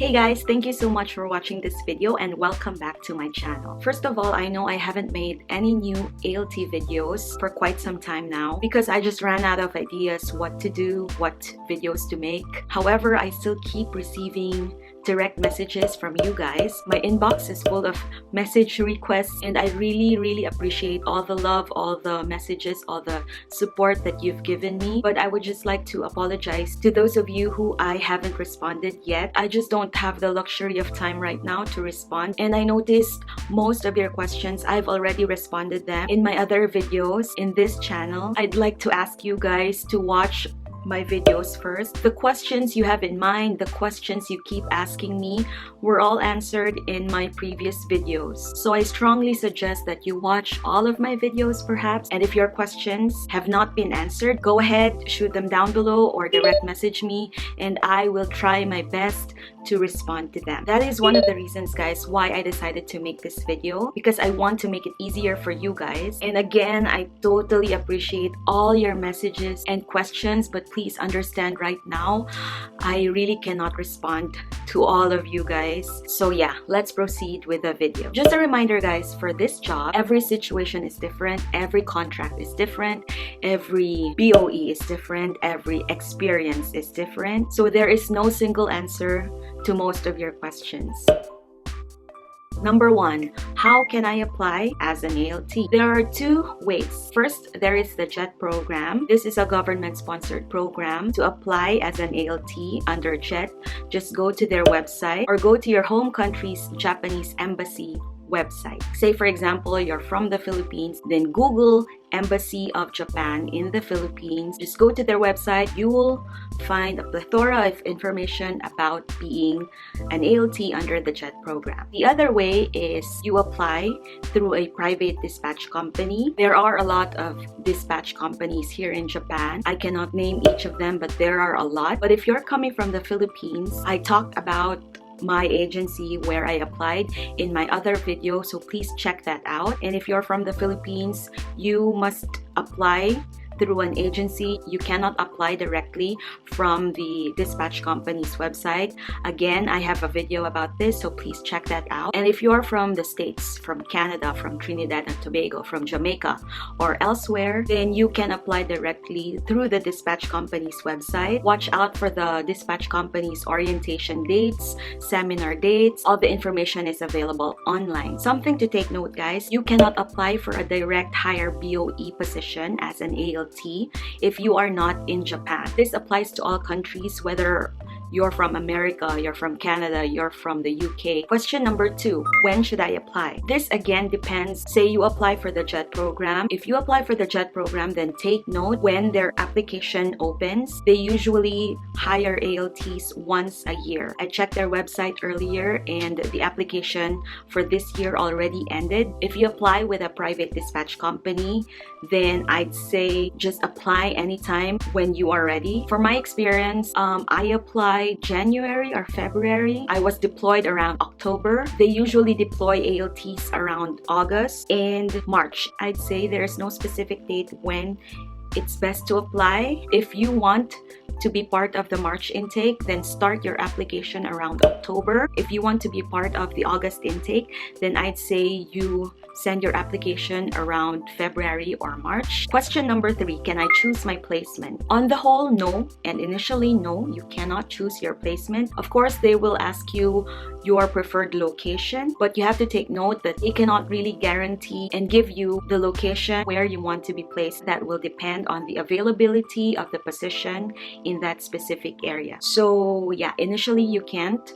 Hey guys, thank you so much for watching this video and welcome back to my channel. First of all, I know I haven't made any new ALT videos for quite some time now because I just ran out of ideas what to do, what videos to make. However, I still keep receiving direct messages from you guys. My inbox is full of message requests and I really appreciate all the love, all the messages, all the support that you've given me. But I would just like to apologize to those of you who I haven't responded yet. I just don't have the luxury of time right now to respond, and I noticed most of your questions I've already responded them in my other videos in this channel. I'd like to ask you guys to watch my videos first. The questions you have in mind, the questions you keep asking me were all answered in my previous videos. So I strongly suggest that you watch all of my videos perhaps, and if your questions have not been answered, go ahead, shoot them down below or direct message me and I will try my best to respond to them. That is one of the reasons, guys, why I decided to make this video, because I want to make it easier for you guys. And again, I totally appreciate all your messages and questions, but please understand right now, I really cannot respond to all of you guys. So yeah, let's proceed with the video. Just a reminder, guys, for this job, every situation is different, every contract is different, every BOE is different, every experience is different. So there is no single answer to most of your questions. Number one, how can I apply as an ALT? There are two ways. First, there is the JET program. This is a government-sponsored program. To apply as an ALT under JET, just go to their website or go to your home country's Japanese embassy website. Say for example, you're from the Philippines, then Google Embassy of Japan in the Philippines. Just go to their website. You will find a plethora of information about being an ALT under the JET program. The other way is you apply through a private dispatch company. There are a lot of dispatch companies here in Japan. I cannot name each of them, but there are a lot. But if you're coming from the Philippines, I talked about my agency where I applied in my other video, so please check that out. And if you're from the Philippines, you must apply through an agency. You cannot apply directly from the dispatch company's website. Again, I have a video about this, so please check that out. And if you're from the States, from Canada, from Trinidad and Tobago, from Jamaica, or elsewhere, then you can apply directly through the dispatch company's website. Watch out for the dispatch company's orientation dates, seminar dates. All the information is available online. Something to take note, guys, you cannot apply for a direct hire BOE position as an ALT if you are not in Japan. This applies to all countries, whether you're from America, you're from Canada, you're from the UK. Question number two, when should I apply? This again depends. Say you apply for the JET program. If you apply for the JET program, then take note when their application opens. They usually hire ALTs once a year. I checked their website earlier and the application for this year already ended. If you apply with a private dispatch company, then I'd say just apply anytime when you are ready. For my experience, I applied January or February. I was deployed around October. They usually deploy ALTs around August and March. I'd say there's no specific date when it's best to apply. If you want to be part of the March intake, then start your application around October. If you want to be part of the August intake, then I'd say you send your application around February or March. Question number three, can I choose my placement? On the whole, no. And initially, no, you cannot choose your placement. Of course, they will ask you your preferred location, but you have to take note that they cannot really guarantee and give you the location where you want to be placed. That will depend on the availability of the position in that specific area. So yeah, initially you can't,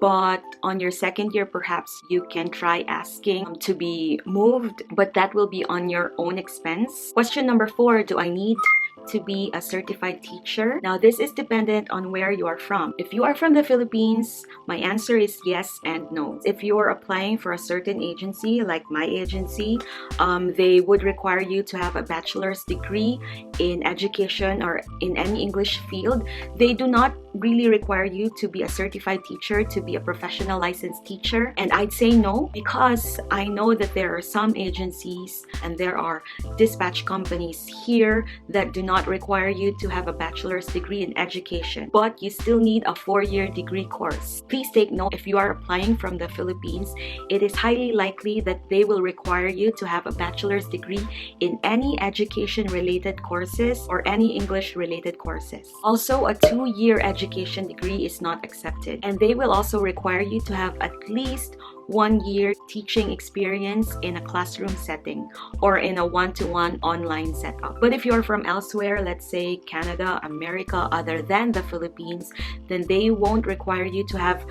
but on your second year perhaps you can try asking to be moved, but that will be on your own expense. Question number four, do I need to be a certified teacher? Now this is dependent on where you are from. If you are from the Philippines, my answer is yes and no. If you are applying for a certain agency like my agency, they would require you to have a bachelor's degree in education or in any English field. They do not really require you to be a certified teacher, to be a professional licensed teacher. And I'd say no, because I know that there are some agencies and there are dispatch companies here that do not not require you to have a bachelor's degree in education, but you still need a 4-year degree course. Please take note, if you are applying from the Philippines, it is highly likely that they will require you to have a bachelor's degree in any education-related courses or any English-related courses. Also, a 2-year education degree is not accepted, and they will also require you to have at least 1 year teaching experience in a classroom setting or in a one-to-one online setup. But if you're from elsewhere, let's say Canada, America, other than the Philippines, then they won't require you to have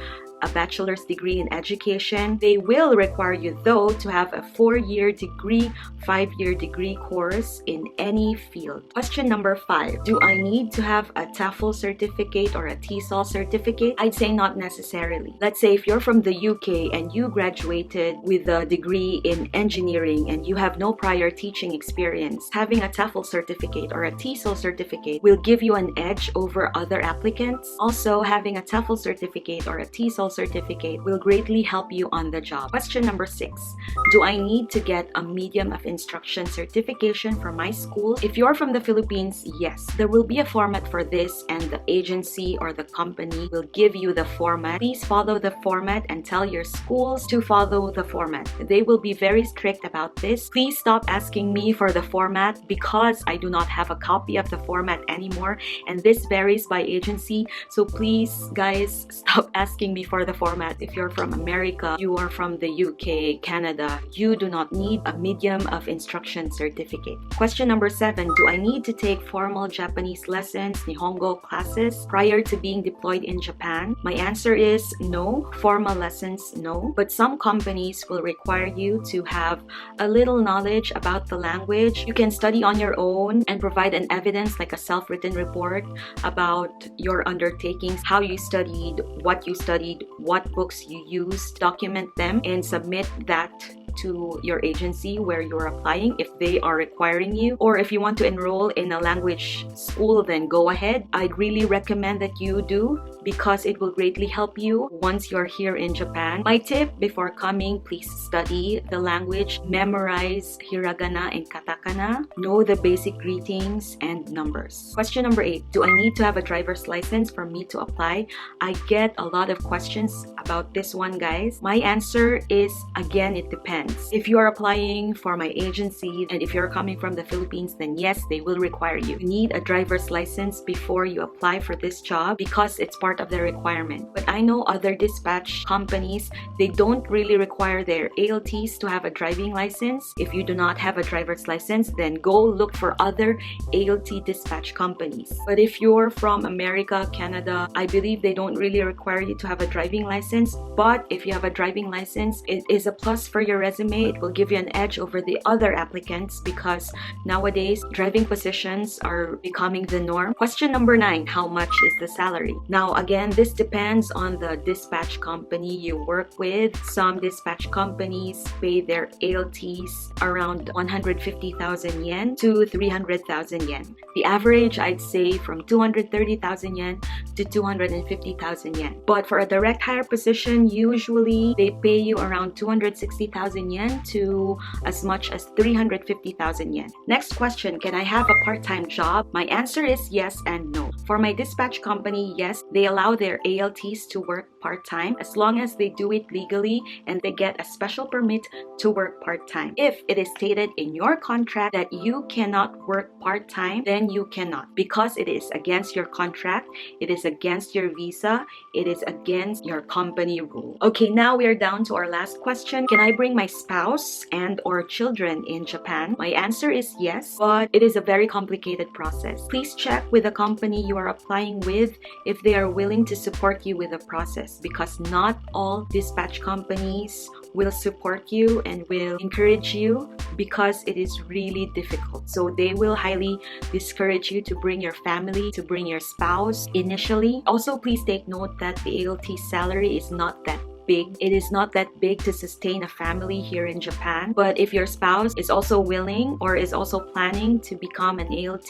a bachelor's degree in education. They will require you though to have a 4-year degree, 5-year degree course in any field. Question number 5. Do I need to have a TOEFL certificate or a TESOL certificate? I'd say not necessarily. Let's say if you're from the UK and you graduated with a degree in engineering and you have no prior teaching experience, having a TOEFL certificate or a TESOL certificate will give you an edge over other applicants. Also, having a TOEFL certificate or a TESOL certificate will greatly help you on the job. Question number 6. Do I need to get a medium of instruction certification for my school? If you're from the Philippines, yes. There will be a format for this and the agency or the company will give you the format. Please follow the format and tell your schools to follow the format. They will be very strict about this. Please stop asking me for the format because I do not have a copy of the format anymore, and this varies by agency. So please, guys, stop asking me for the format. If you're from America, you are from the UK, Canada, you do not need a medium of instruction certificate. Question number 7. Do I need to take formal Japanese lessons, Nihongo classes, prior to being deployed in Japan? My answer is no. Formal lessons, no. But some companies will require you to have a little knowledge about the language. You can study on your own and provide an evidence like a self-written report about your undertakings, how you studied, what books you used, document them and submit that to your agency where you're applying if they are requiring you. Or if you want to enroll in a language school, then go ahead. I'd really recommend that you do because it will greatly help you once you're here in Japan. My tip before coming, please study the language, memorize hiragana and katakana, know the basic greetings and numbers. Question number 8. Do I need to have a driver's license for me to apply? I get a lot of questions about this one, guys. My answer is, again, it depends. If you are applying for my agency and if you're coming from the Philippines, then yes, they will require you. You need a driver's license before you apply for this job because it's part of the requirement. But I know other dispatch companies, they don't really require their ALTs to have a driving license. If you do not have a driver's license, then go look for other ALT dispatch companies. But if you're from America, Canada, I believe they don't really require you to have a driving license. But if you have a driving license, it is a plus for your resume. It will give you an edge over the other applicants because nowadays driving positions are becoming the norm. Question number 9. How much is the salary? Now again, this depends on the dispatch company you work with. Some dispatch companies pay their ALTs around 150,000 yen to 300,000 yen. The average, I'd say, from 230,000 yen to 250,000 yen. But for a direct hire position, usually they pay you around 260,000 yen to as much as 350,000 yen. Next question, can I have a part-time job? My answer is yes and no. For my dispatch company, yes, they allow their ALTs to work part-time as long as they do it legally and they get a special permit to work part-time. If it is stated in your contract that you cannot work part-time, then you cannot, because it is against your contract, it is against your visa, it is against your company rule. Okay, now we are down to our last question. Can I bring my spouse and or children in Japan? My answer is yes, but it is a very complicated process. Please check with the company you are applying with if they are willing to support you with the process, because not all dispatch companies will support you and will encourage you because it is really difficult. So they will highly discourage you to bring your family, to bring your spouse initially. Also, please take note that the ALT salary is not that big. It is not that big to sustain a family here in Japan. But if your spouse is also willing or is also planning to become an ALT,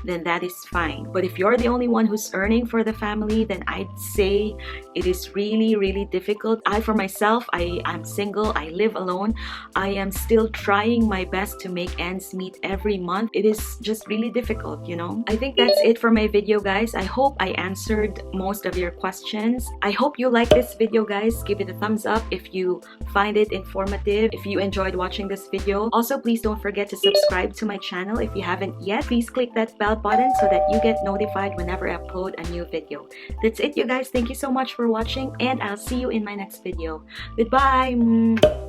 then that is fine. But if you're the only one who's earning for the family, then I'd say it is really, really difficult. For myself, I'm single, I live alone. I am still trying my best to make ends meet every month. It is just really difficult, you know. I think that's it for my video, guys. I hope I answered most of your questions. I hope you like this video, guys. Give it a thumbs up if you find it informative, if you enjoyed watching this video. Also, please don't forget to subscribe to my channel if you haven't yet. Please click that bell button so that you get notified whenever I upload a new video. That's it, you guys. Thank you so much for watching, and I'll see you in my next video. Goodbye!